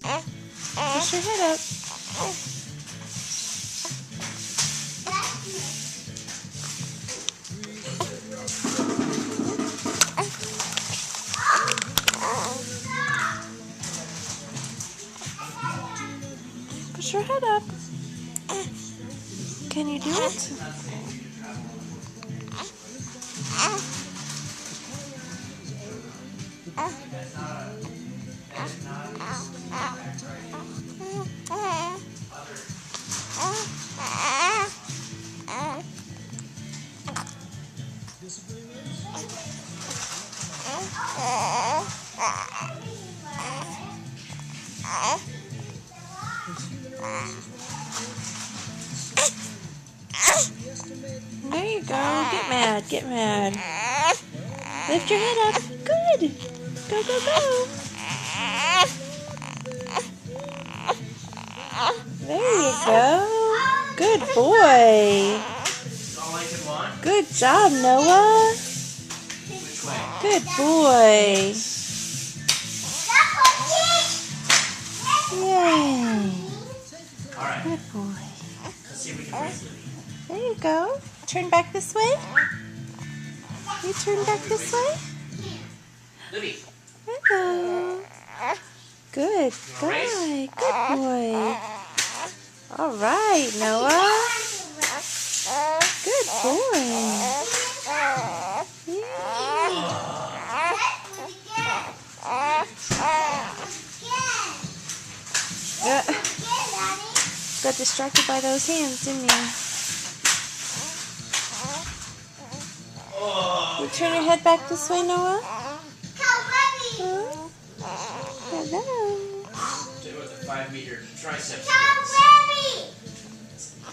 Push your head up. Push your head up. Can you do it? There you go. Get mad. Get mad. Lift your head up. Good. Go, go, go. There you go. Good boy. Good job, Noah. Good boy. Yay. Good boy. There you go. Turn back this way. You turn back this way. Hello. Good guy. Good boy. All right, Noah. Good boy. Yeah. Got distracted by those hands, didn't you? You turn your head back this way, Noah. Huh? Hello. With the 5-meter triceps.